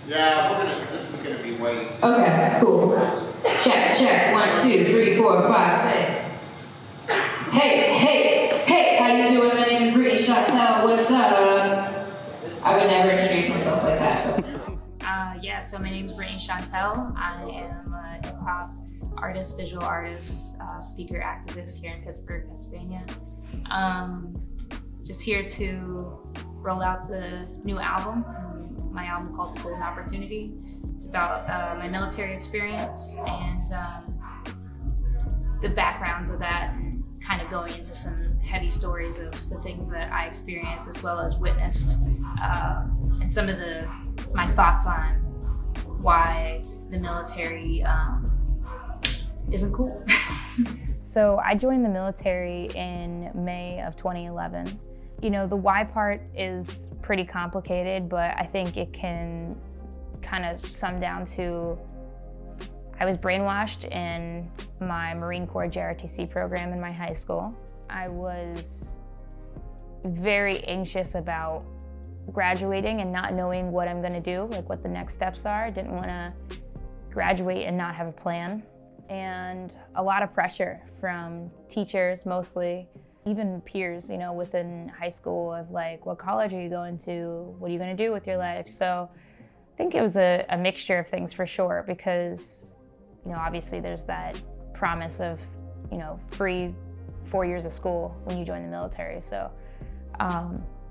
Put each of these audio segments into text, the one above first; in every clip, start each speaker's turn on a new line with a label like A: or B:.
A: Yeah, this is gonna be way.
B: Okay, cool. Check. 1, 2, 3, 4, 5, 6. Hey, how you doing? My name is Brittney Chantele. What's up? I would never introduce myself like that.
C: So my name is Brittney Chantele. I am a hip-hop artist, visual artist, speaker, activist here in Pittsburgh, Pennsylvania. Just here to roll out the new album, my album called The Golden Opportunity. It's about my military experience and the backgrounds of that, kind of going into some heavy stories of the things that I experienced as well as witnessed, and some of my thoughts on why the military isn't cool.
D: So I joined the military in May of 2011. You know, the why part is pretty complicated, but I think it can kind of sum down to I was brainwashed in my Marine Corps JRTC program in my high school. I was very anxious about graduating and not knowing what I'm gonna do, like what the next steps are. I didn't wanna graduate and not have a plan. And a lot of pressure from teachers mostly, even peers, you know, within high school of like, what college are you going to? What are you gonna do with your life? So I think it was a mixture of things for sure, because, you know, obviously there's that promise of, you know, free 4 years of school when you join the military. So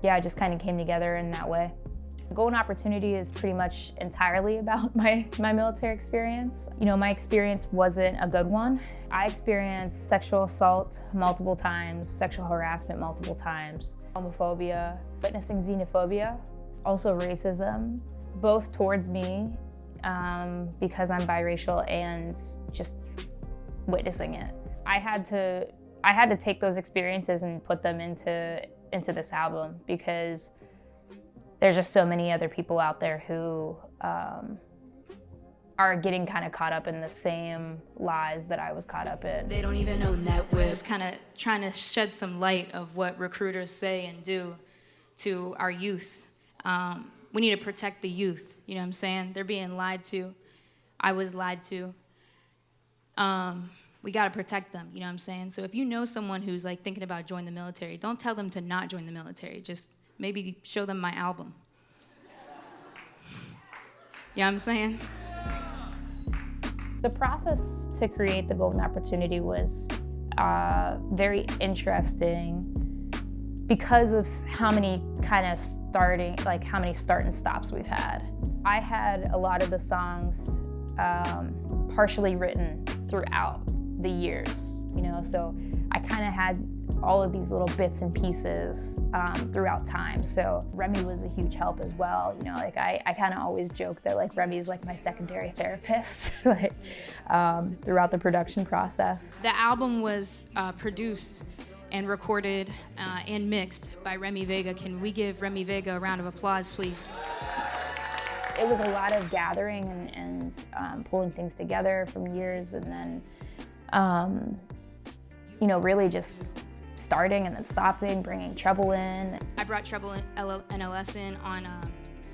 D: yeah, it just kind of came together in that way. Golden Opportunity is pretty much entirely about my military experience. You know, my experience wasn't a good one. I experienced sexual assault multiple times, sexual harassment multiple times, homophobia, witnessing xenophobia, also racism, both towards me because I'm biracial and just witnessing it. I had to take those experiences and put them into this album because there's just so many other people out there who are getting kind of caught up in the same lies that I was caught up in.
C: They don't even know that we're just kind of trying to shed some light of what recruiters say and do to our youth. We need to protect the youth, you know what I'm saying? They're being lied to. I was lied to. We gotta protect them, you know what I'm saying? So if you know someone who's like thinking about joining the military, don't tell them to not join the military. Just maybe show them my album. You know what I'm saying?
D: The process to create the Golden Opportunity was very interesting because of how many start and stops we've had. I had a lot of the songs partially written throughout the years, you know, so I kind of had all of these little bits and pieces throughout time. So Remy was a huge help as well. You know, like I kind of always joke that like Remy's like my secondary therapist like, throughout the production process.
C: The album was produced and recorded and mixed by Remy Vega. Can we give Remy Vega a round of applause, please?
D: It was a lot of gathering and pulling things together from years, and then, you know, really just starting and then stopping, bringing Treble in.
C: I brought Treble NLS in on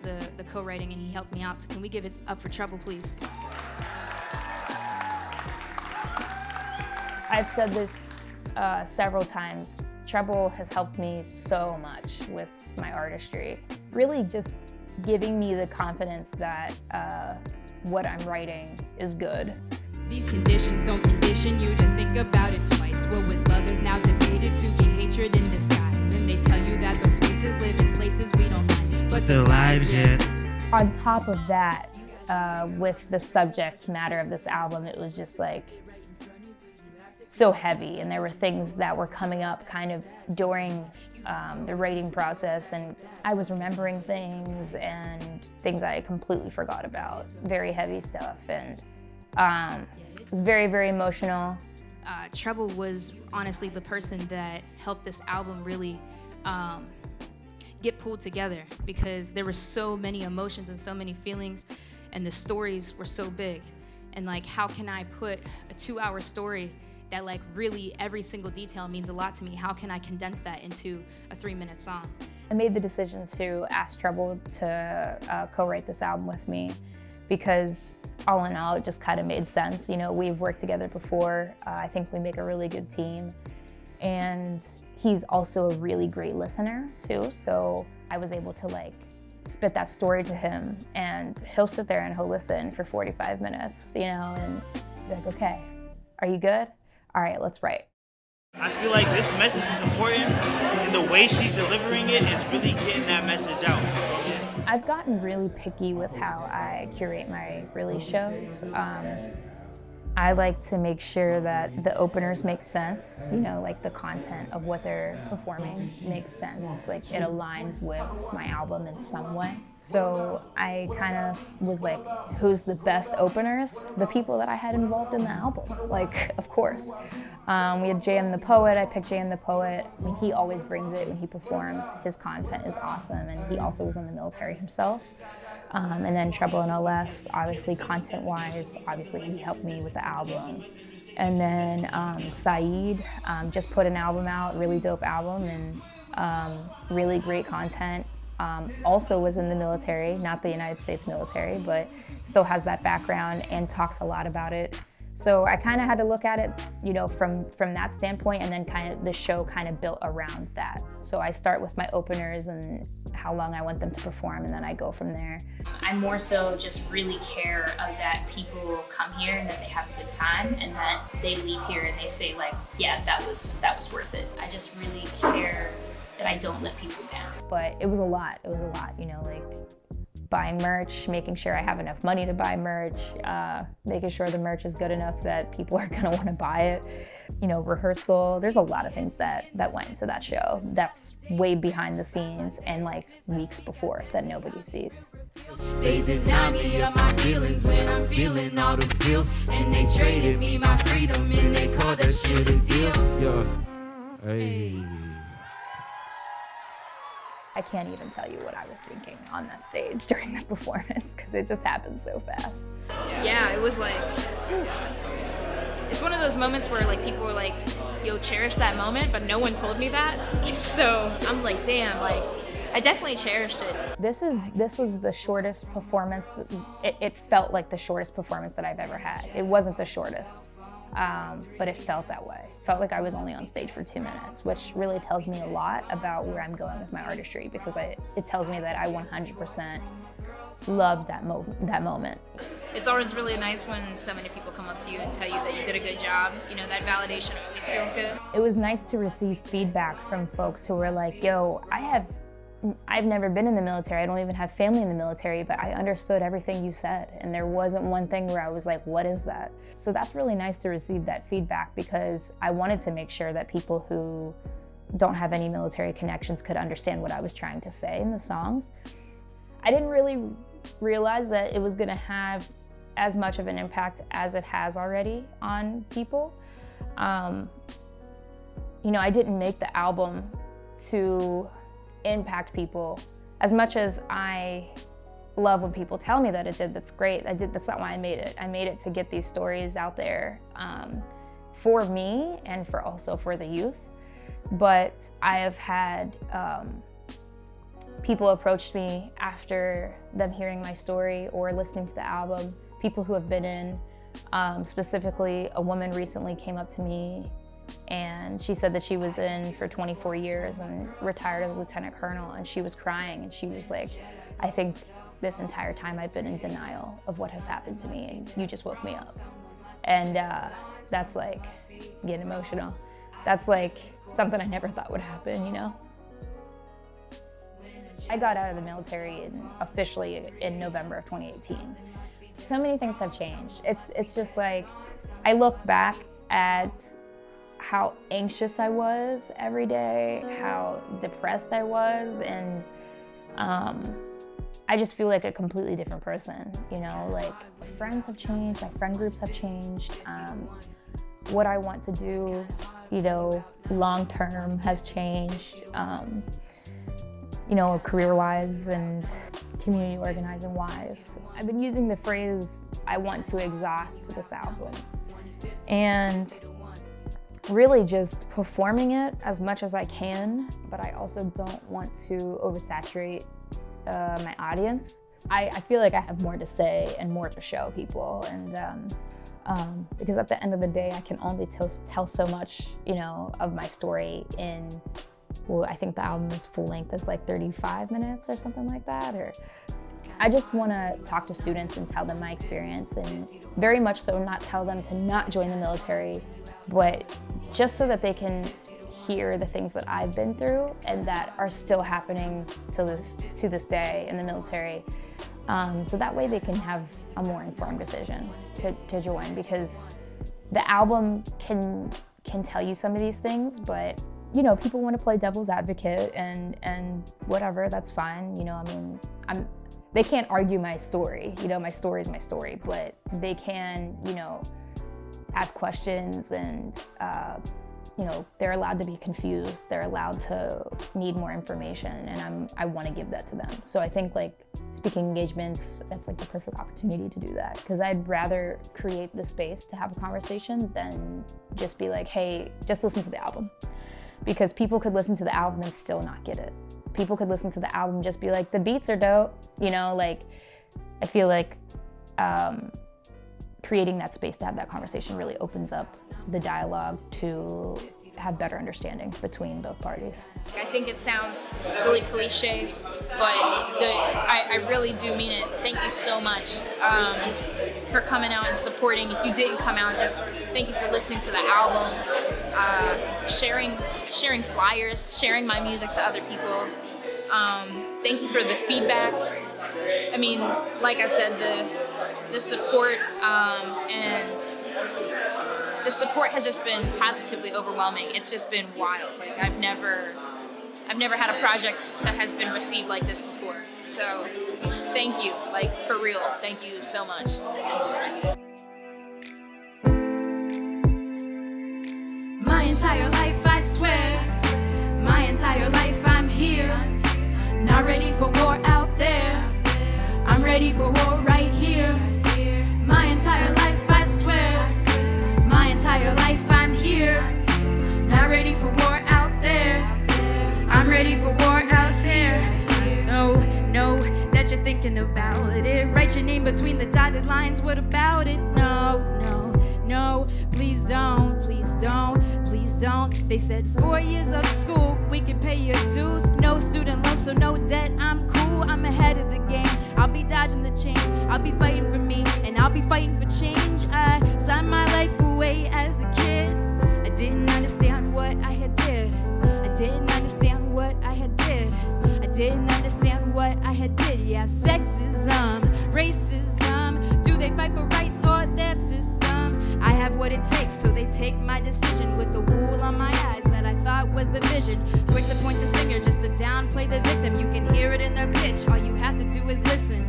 C: the co-writing, and he helped me out. So can we give it up for Treble, please?
D: I've said this several times. Treble has helped me so much with my artistry. Really just giving me the confidence that what I'm writing is good.
C: These conditions don't condition you to think about it twice. What was love is now debated to be hatred in disguise. And they tell you that those spaces live in places we don't like, but their lives yet.
D: On top of that, with the subject matter of this album, it was just like so heavy, and there were things that were coming up kind of during the writing process, and I was remembering things and things I completely forgot about. Very heavy stuff, and it was very, very emotional.
C: Treble was honestly the person that helped this album really get pulled together, because there were so many emotions and so many feelings, and the stories were so big. And like, how can I put a 2-hour story that like really every single detail means a lot to me? How can I condense that into a 3-minute song?
D: I made the decision to ask Treble to co-write this album with me because all in all, it just kind of made sense. You know, we've worked together before. I think we make a really good team. And he's also a really great listener too. So I was able to like spit that story to him, and he'll sit there and he'll listen for 45 minutes, you know, and be like, okay, are you good? All right, let's write.
E: I feel like this message is important, and the way she's delivering it is really getting that message out.
D: I've gotten really picky with how I curate my release shows. I like to make sure that the openers make sense, you know, like the content of what they're performing makes sense, like it aligns with my album in some way. So I kind of was like, who's the best openers? The people that I had involved in the album, like, of course. We had JM the Poet. I picked JM the Poet. I mean, he always brings it when he performs. His content is awesome, and he also was in the military himself. And then Treble NLS, obviously content-wise, obviously he helped me with the album. And then SAԻD just put an album out, really dope album, and really great content. Also was in the military, not the United States military, but still has that background and talks a lot about it. So I kind of had to look at it, you know, from that standpoint, and then kind of the show kind of built around that. So I start with my openers and how long I want them to perform, and then I go from there.
B: I more so just really care of that people come here and that they have a good time, and that they leave here and they say like, yeah, that was worth it. I just really care that I don't let people down.
D: But it was a lot, you know, like buying merch, making sure I have enough money to buy merch, making sure the merch is good enough that people are gonna wanna buy it. You know, rehearsal, there's a lot of things that went into that show. That's way behind the scenes and like weeks before that nobody sees.
F: They deny me of my feelings when I'm feeling all the feels, and they traded me my freedom and they call that shit a deal.
G: Yeah. Hey.
D: I can't even tell you what I was thinking on that stage during the performance because it just happened so fast.
C: Yeah, it was like, whew. It's one of those moments where like people were like, yo, cherish that moment, but no one told me that. So I'm like, damn, like I definitely cherished it.
D: This was the shortest performance. It felt like the shortest performance that I've ever had. It wasn't the shortest, but it felt that way. It felt like I was only on stage for 2 minutes, which really tells me a lot about where I'm going with my artistry, because it tells me that I 100% loved that moment.
C: It's always really nice when so many people come up to you and tell you that you did a good job. You know, that validation always feels good.
D: It was nice to receive feedback from folks who were like, yo, I've never been in the military. I don't even have family in the military, but I understood everything you said. And there wasn't one thing where I was like, what is that? So that's really nice to receive that feedback, because I wanted to make sure that people who don't have any military connections could understand what I was trying to say in the songs. I didn't really realize that it was gonna have as much of an impact as it has already on people. You know, I didn't make the album to impact people as much as I love when people tell me that it did. That's great. That's not why I made it. I made it to get these stories out there for me and also for the youth. But I have had people approach me after them hearing my story or listening to the album, people who have been in. Specifically, a woman recently came up to me and she said that she was in for 24 years and retired as a lieutenant colonel, and she was crying and she was like, I think this entire time I've been in denial of what has happened to me, and you just woke me up. And that's like, getting emotional. That's like something I never thought would happen, you know? I got out of the military officially in November of 2018. So many things have changed. It's just like, I look back at how anxious I was every day, how depressed I was, and I just feel like a completely different person, you know? Like, friends have changed, my friend groups have changed, what I want to do, you know, long-term has changed, you know, career-wise and community organizing-wise. I've been using the phrase, I want to exhaust this album. And really just performing it as much as I can, but I also don't want to oversaturate my audience. I feel like I have more to say and more to show people, and because at the end of the day, I can only tell so much, of my story in, well, I think the album is full length, it's like 35 minutes or something like that, or I just want to talk to students and tell them my experience, and very much so not tell them to not join the military, but just so that they can hear the things that I've been through and that are still happening to this day in the military. So that way they can have a more informed decision to join, because the album can tell you some of these things, but people want to play devil's advocate and whatever, that's fine. They can't argue my story. My story is my story, but they can, ask questions, and they're allowed to be confused. They're allowed to need more information, and I want to give that to them. So I think like speaking engagements, that's like the perfect opportunity to do that, because I'd rather create the space to have a conversation than just be like, hey, just listen to the album. Because people could listen to the album and still not get it. People could listen to the album and just be like, the beats are dope, I feel like creating that space to have that conversation really opens up the dialogue to have better understanding between both parties.
B: I think it sounds really cliche, but I really do mean it. Thank you so much for coming out and supporting. If you didn't come out, just thank you for listening to the album, sharing flyers, sharing my music to other people. Thank you for the feedback. I mean, like I said, the support and the support has just been positively overwhelming. It's just been wild. Like I've never had a project that has been received like this before. So thank you, like for real. Thank you so much.
F: My entire life, I swear, my entire life I'm here. Not ready for war out there, I'm ready for war right here. My entire life, I swear, my entire life I'm here. Not ready for war out there, I'm ready for war out there. No, that you're thinking about it. Write your name between the dotted lines, what about it? No, please don't, please don't, please don't. They said 4 years of school, we can pay your dues. No student loans, so no debt, I'm cool, I'm ahead of the game. I'll be dodging the change, I'll be fighting for me, and I'll be fighting for change. I signed my life away as a kid. I didn't understand what I had did. I didn't understand what I had did. I didn't understand what I had did. Yeah, sexism, racism. Do they fight for rights or their system? I have what it takes, so they take my decision with the wool on my eyes that I thought was the vision. Quick to point the finger just to downplay the victim. You can hear it in their pitch, all you have to do is listen.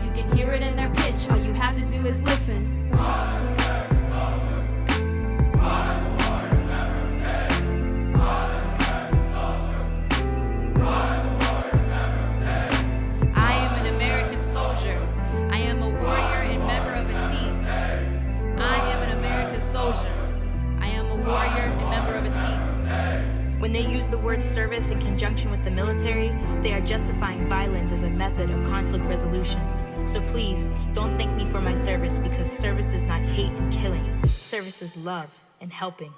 F: You can hear it in their pitch, all you have to do is listen.
C: When they use the word service in conjunction with the military, they are justifying violence as a method of conflict resolution. So please, don't thank me for my service, because service is not hate and killing. Service is love and helping.